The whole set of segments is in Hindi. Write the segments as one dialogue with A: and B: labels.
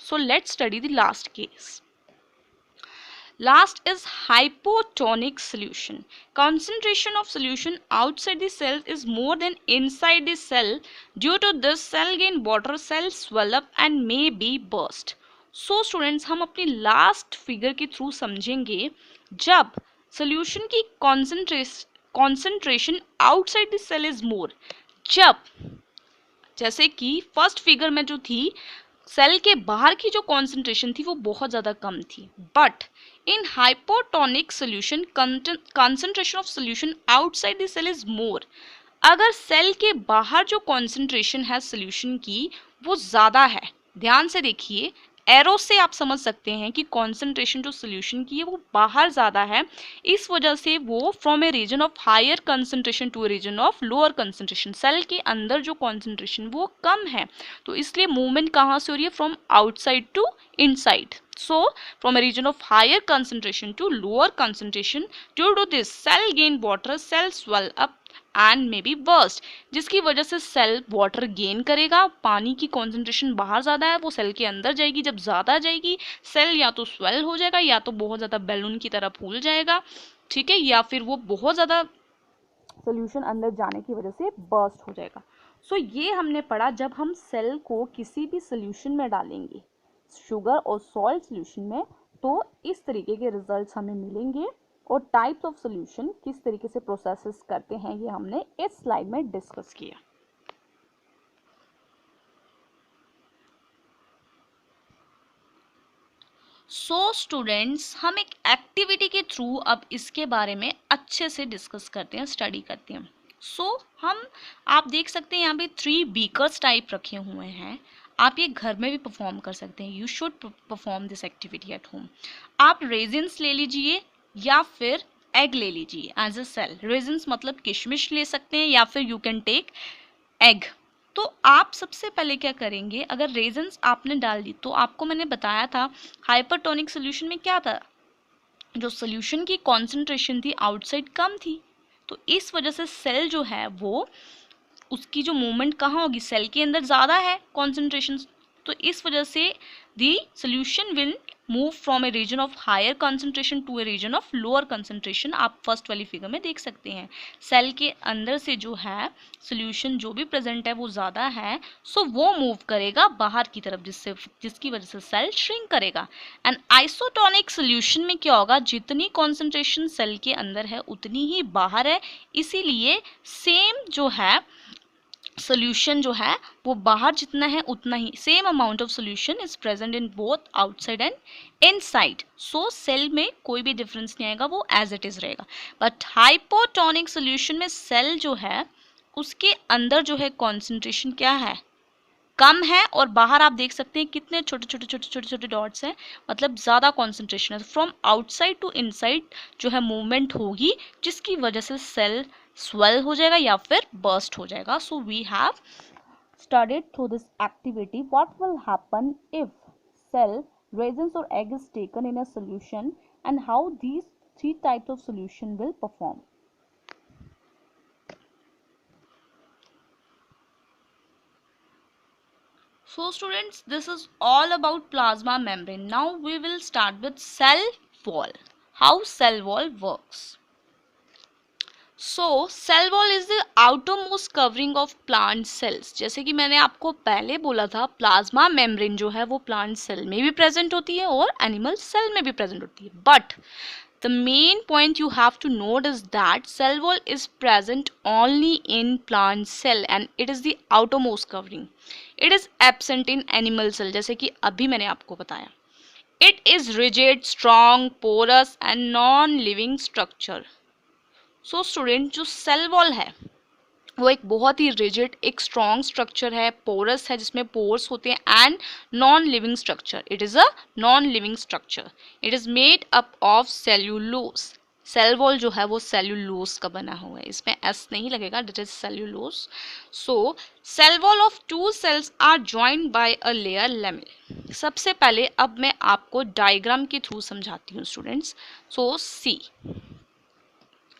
A: So let's study the last case. Last is hypotonic solution. Concentration of solution outside the cell is more than inside the cell. Due to this, cell gain water, cell swell up and may be burst. So students, हम अपनी लास्ट फिगर के थ्रू समझेंगे जब सोल्यूशन की concentration outside the cell is more. जब जैसे कि फर्स्ट फिगर में जो थी, सेल के बाहर की जो कॉन्सेंट्रेशन थी वो बहुत ज़्यादा कम थी, but in hypotonic solution concentration of solution outside the cell is more. अगर सेल के बाहर जो कॉन्सेंट्रेशन है सोल्यूशन की वो ज़्यादा है, ध्यान से देखिए, एरो से आप समझ सकते हैं कि कॉन्सेंट्रेशन जो सोल्यूशन की है वो बाहर ज़्यादा है, इस वजह से वो from a region of higher concentration to a region of lower concentration, cell के अंदर जो कॉन्सेंट्रेशन वो कम है, तो इसलिए मूवमेंट कहाँ से हो रही है, from outside to inside. So from a region of higher concentration to lower concentration, due to this cell gain water, cell swell up and may be burst, जिसकी वजह से सेल वाटर गेन करेगा. पानी की कॉन्सेंट्रेशन बाहर ज़्यादा है, वो सेल के अंदर जाएगी, जब ज़्यादा जाएगी सेल या तो स्वेल हो जाएगा या तो बहुत ज़्यादा बैलून की तरह फूल जाएगा, ठीक है, या फिर वो बहुत ज़्यादा सोल्यूशन अंदर जाने की वजह से बर्स्ट हो जाएगा. सो ये हमने पढ़ा जब हम सेल को किसी भी सोल्यूशन में डालेंगे, शुगर और सॉल्ट सोल्यूशन में, तो इस तरीके के रिजल्ट्स हमें मिलेंगे. और टाइप्स ऑफ सोल्यूशन किस तरीके से प्रोसेसेस करते हैं ये हमने इस स्लाइड में डिस्कस किया. सो स्टूडेंट्स, हम एक एक्टिविटी के थ्रू अब इसके बारे में अच्छे से डिस्कस करते हैं, स्टडी करते हैं. आप देख सकते हैं यहाँ पे 3 बीकर्स टाइप रखे हुए हैं. आप ये घर में भी परफॉर्म कर सकते हैं. You should perform this activity at home. आप रेजिन्स ले लीजिए या फिर एग ले लीजिए एज अ सेल. रेजिन्स मतलब किशमिश ले सकते हैं या फिर यू कैन टेक एग. तो आप सबसे पहले क्या करेंगे, अगर रेजिन्स आपने डाल दी तो आपको मैंने बताया था हाइपरटोनिक सोल्यूशन में क्या था, जो सोल्यूशन की कॉन्सेंट्रेशन थी आउटसाइड कम थी, तो इस वजह से सेल जो है वो उसकी जो मूवमेंट कहाँ होगी, सेल के अंदर ज़्यादा है कॉन्सेंट्रेशन, तो इस वजह से the solution will move from a region of higher concentration to a region of lower concentration. आप फर्स्ट वाली फिगर में देख सकते हैं सेल के अंदर से जो है सोल्यूशन जो भी प्रेजेंट है वो ज़्यादा है, सो वो मूव करेगा बाहर की तरफ, जिसकी वजह से सेल श्रिंक करेगा. एंड आइसोटोनिक सोल्यूशन में क्या होगा, जितनी कॉन्सेंट्रेशन सेल के अंदर है उतनी ही बाहर है, इसीलिए सेम जो है सोल्यूशन जो है वो बाहर जितना है उतना ही same amount of solution is present in both outside and inside. So cell में कोई भी डिफरेंस नहीं आएगा, वो एज इट इज रहेगा. बट हाइपोटोनिक सोल्यूशन में सेल जो है उसके अंदर जो है कॉन्सेंट्रेशन क्या है, कम है, और बाहर आप देख सकते हैं कितने छोटे छोटे छोटे छोटे छोटे डॉट्स हैं, मतलब ज़्यादा कॉन्सेंट्रेशन है. फ्रॉम आउटसाइड टू इनसाइड जो है मूवमेंट होगी, जिसकी वजह से सेल swell हो जाएगा या फिर burst हो जाएगा. So we have studied through this activity what will happen if cell, resins or egg is taken in a solution and how these 3 types of solution will perform. So students, this is all about plasma membrane. Now we will start with cell wall. How cell wall works. So cell wall is the outermost covering of plant cells. जैसे कि मैंने आपको पहले बोला था प्लाज्मा मेम्ब्रेन जो है वो प्लांट सेल में भी प्रेजेंट होती है और एनिमल सेल में भी प्रेजेंट होती है. But the main point you have to note is that cell wall is present only in plant cell and it is the outermost covering. It is absent in animal cell, जैसे कि अभी मैंने आपको बताया. It is rigid, strong, porous and non living structure. So student, जो सेल वॉल है वो एक बहुत ही रिजिड, एक स्ट्रॉन्ग स्ट्रक्चर है, पोरस है जिसमें पोर्स होते हैं and non living structure. It is a non living structure. It is made up of cellulose. Cell wall जो है वो सेल्यूलोज का बना हुआ है, इसमें एस नहीं लगेगा, that is cellulose. So cell wall of 2 cells are joined by a layer lamella. सबसे पहले अब मैं आपको डायग्राम के थ्रू समझाती हूँ स्टूडेंट्स. सो सी,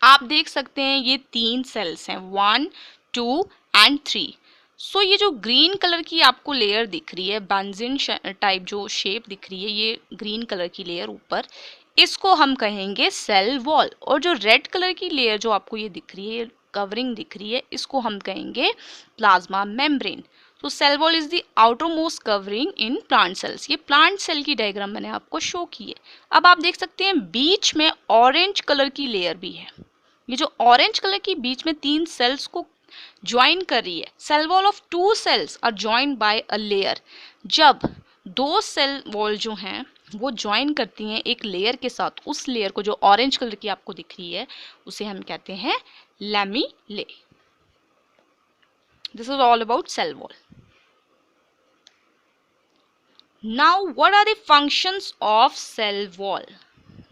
A: आप देख सकते हैं ये 3 सेल्स हैं, 1, 2 एंड 3. सो ये जो ग्रीन कलर की आपको लेयर दिख रही है, बेंजीन टाइप जो शेप दिख रही है, ये ग्रीन कलर की लेयर ऊपर, इसको हम कहेंगे सेल वॉल। और जो रेड कलर की लेयर जो आपको ये दिख रही है, कवरिंग दिख रही है, इसको हम कहेंगे प्लाज्मा मेम्ब्रेन। तो cell wall is the outer most covering in plant cells. ये प्लांट सेल की डायग्राम मैंने आपको शो की है। अब आप देख सकते हैं बीच में ऑरेंज कलर की लेयर भी है। ये जो ऑरेंज कलर की बीच में 3 सेल्स को ज्वाइन कर रही है, cell wall of 2 cells are joined by a layer. जब 2 सेल वॉल जो हैं वो ज्वाइन करती हैं एक लेयर के साथ, उस लेयर को जो ऑरेंज कलर की आपको दिख रही है उसे हम कहते हैं lamellae. This is all about cell wall. Now what are the functions of cell wall?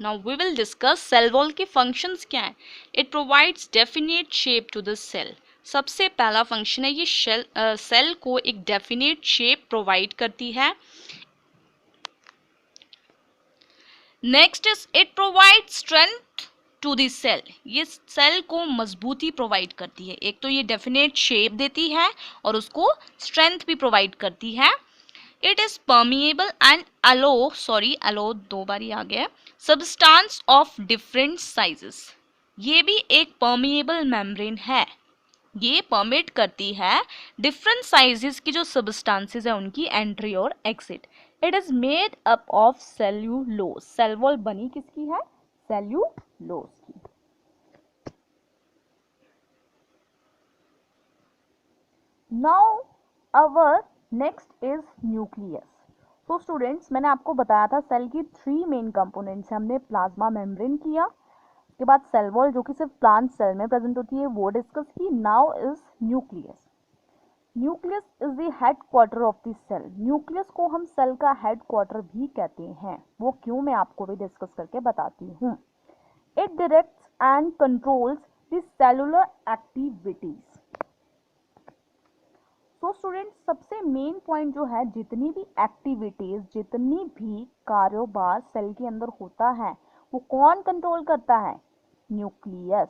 A: Now we will discuss cell wall के functions क्या हैं। It provides definite shape to the cell। सबसे पहला फंक्शन है ये सेल को एक डेफिनेट शेप प्रोवाइड करती है। Next is it provide strength to the cell. ये सेल को मजबूती प्रोवाइड करती है। एक तो ये डेफिनेट शेप देती है और उसको स्ट्रेंथ भी प्रोवाइड करती है। इट इज परमिएबल एंड अलो 2 बार ही आ गया, सब्सटेंस ऑफ डिफरेंट साइजेस। ये भी एक परमिएबल मेम्ब्रेन है। ये परमिट करती है डिफरेंट साइजेस की जो सब्सटेंसेस है उनकी एंट्री और exit. It is made up of cellulose. Cell wall बनी किसकी है? सेल्यूलोज की। Now our next is nucleus. तो स्टूडेंट्स, मैंने आपको बताया था सेल की 3 मेन कंपोनेंट्स है। हमने प्लाज्मा मेम्ब्रेन किया, उसके बाद सेल वॉल जो कि सिर्फ प्लांट सेल में प्रेजेंट होती है वो डिस्कस की। Now is nucleus. Nucleus is the headquarter of the cell. Nucleus को हम सेल का हेडक्वार्टर भी कहते हैं। वो क्यों, मैं आपको भी डिस्कस करके बताती हूँ। It directs and controls the cellular activities. तो स्टूडेंट्स, सबसे मेन पॉइंट जो है, जितनी भी एक्टिविटीज, जितनी भी कारोबार सेल के अंदर होता है वो कौन कंट्रोल करता है? Nucleus.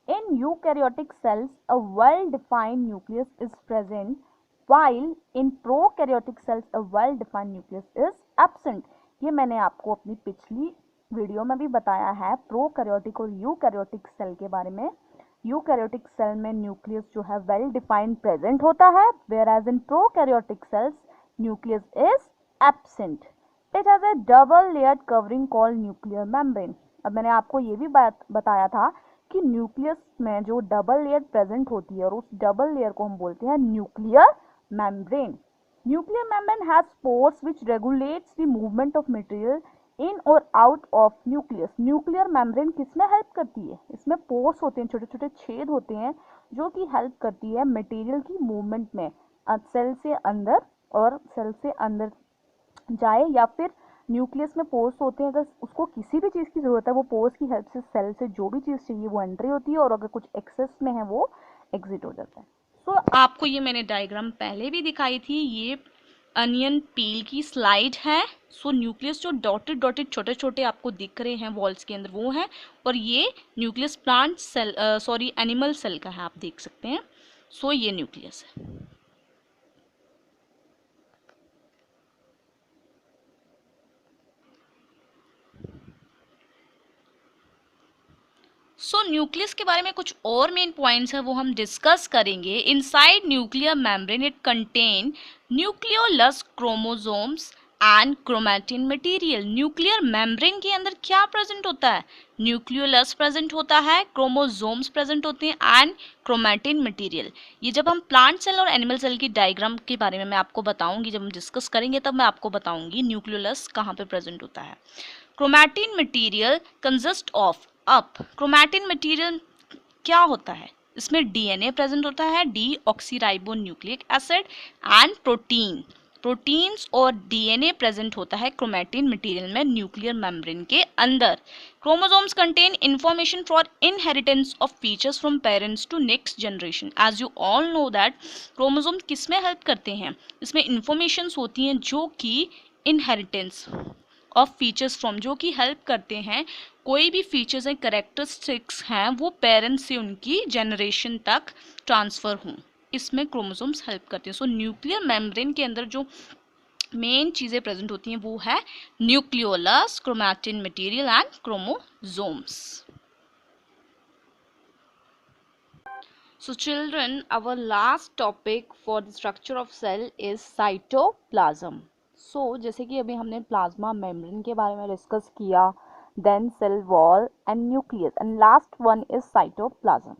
A: In eukaryotic cells a well defined nucleus is present, while in prokaryotic cells a well defined nucleus is absent. ये मैंने आपको अपनी पिछली वीडियो में भी बताया है प्रोकैरियोटिक और यूकैरियोटिक सेल के बारे में। यूकैरियोटिक सेल में न्यूक्लियस जो है वेल डिफाइंड प्रेजेंट होता है, whereas in prokaryotic cells nucleus is absent. It has a double layered covering called nuclear membrane. अब मैंने आपको ये भी बताया था कि न्यूक्लियस में जो डबल लेयर प्रेजेंट होती है और उस डबल लेयर को हम बोलते हैं nuclear membrane. Nuclear membrane has pores which regulates the movement of material in और out of nucleus. Nuclear membrane किसमें हेल्प करती है? इसमें पोर्स होते हैं, छोटे छोटे छेद होते हैं जो कि हेल्प करती है मटेरियल की मूवमेंट में, सेल से अंदर और सेल से अंदर जाए, या फिर न्यूक्लियस में पोर्स होते हैं, अगर उसको किसी भी चीज़ की ज़रूरत है वो पोर्स की हेल्प से सेल से जो भी चीज़ चाहिए वो एंट्री होती है, और अगर कुछ एक्सेस में है वो एग्जिट हो जाता है। सो आपको ये मैंने डायग्राम पहले भी दिखाई थी, ये अनियन पील की स्लाइड है। सो न्यूक्लियस जो डॉटेड डॉटेड छोटे छोटे आपको दिख रहे हैं वॉल्स के अंदर वो हैं, और ये nucleus plant cell animal cell का है, आप देख सकते हैं। सो ये न्यूक्लियस है। सो न्यूक्लियस के बारे में कुछ और मेन पॉइंट्स है वो हम डिस्कस करेंगे। Inside nuclear membrane it contain nucleolus chromosomes and chromatin material. Nuclear membrane के अंदर क्या प्रेजेंट होता है? न्यूक्लियोलस प्रेजेंट होता है, क्रोमोसोम्स प्रेजेंट होते हैं एंड क्रोमैटिन मटेरियल। ये जब हम प्लांट सेल और एनिमल सेल की डायग्राम के बारे में मैं आपको बताऊंगी, जब हम डिस्कस करेंगे तब मैं आपको बताऊंगी न्यूक्लियोलस कहाँ पे प्रेजेंट होता है। क्रोमैटिन मटेरियल कंसिस्ट ऑफ, अब क्रोमैटिन मटेरियल क्या होता है? इसमें डीएनए प्रेजेंट होता है, deoxyribo nucleic acid and proteins और डीएनए प्रेजेंट होता है क्रोमैटिन मटेरियल में न्यूक्लियर मेम्ब्रेन के अंदर। Chromosomes contain information for inheritance of features from parents to next generation. As you all know that chromosomes किस में हेल्प करते हैं? इसमें इंफॉर्मेशंस होती हैं जो कि इनहेरिटेंस ऑफ फीचर्स फ्रॉम, जो कि हेल्प करते हैं कोई भी फीचर्स हैं, करेक्टरिस्टिक्स हैं, वो पेरेंट्स से उनकी जनरेशन तक ट्रांसफ़र हों। इसमें क्रोमोसोम्स हेल्प करते हैं। सो न्यूक्लियर मेम्ब्रेन के अंदर जो मेन चीज़ें प्रेजेंट होती हैं वो है nucleolus, chromatin material and chromosomes. So children, our last topic for the structure of cell is cytoplasm. So जैसे कि अभी हमने प्लाज्मा मेम्ब्रेन के बारे में डिस्कस किया, then cell wall and nucleus, and last one is cytoplasm.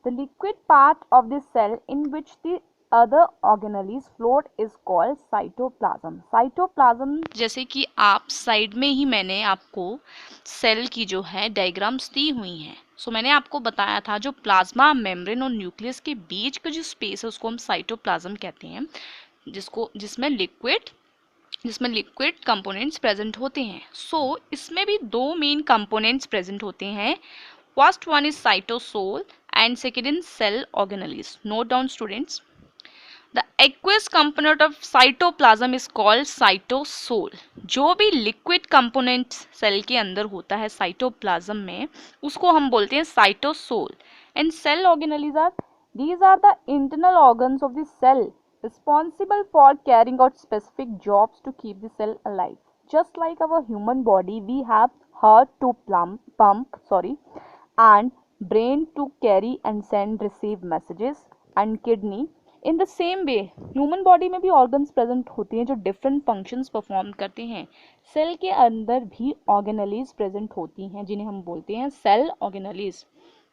A: The liquid part of the cell in which the other organelles float is called cytoplasm. Cytoplasm जैसे कि आप साइड में ही मैंने आपको सेल की जो है डायग्राम्स दी हुई हैं। सो मैंने आपको बताया था जो प्लाज्मा मेम्ब्रेन और न्यूक्लियस के बीच का जो स्पेस है उसको हम साइटोप्लाज्म कहते हैं, जिसमें लिक्विड कंपोनेंट्स प्रेजेंट होते हैं। सो इसमें भी दो मेन कंपोनेंट्स प्रेजेंट होते हैं। First one is cytosol and second in cell organelles. Note down students. The aqueous component of cytoplasm is called cytosol. जो भी liquid component cell के अंदर होता है cytoplasm में, उसको हम बोलते हैं cytosol. And cell organelles these are the internal organs of the cell responsible for carrying out specific jobs to keep the cell alive. Just like our human body, we have heart to pump and brain to carry and send receive messages and kidney. In the same way human body में भी organs present होती हैं जो different functions perform करते हैं। सेल के अंदर भी organelles present होती हैं जिन्हें हम बोलते हैं cell organelles,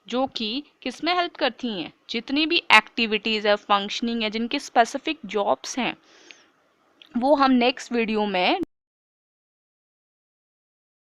A: जो कि किस में हेल्प करती हैं, जितनी भी एक्टिविटीज़ है, फंक्शनिंग है, जिनके स्पेसिफिक जॉब्स हैं वो हम नेक्स्ट वीडियो में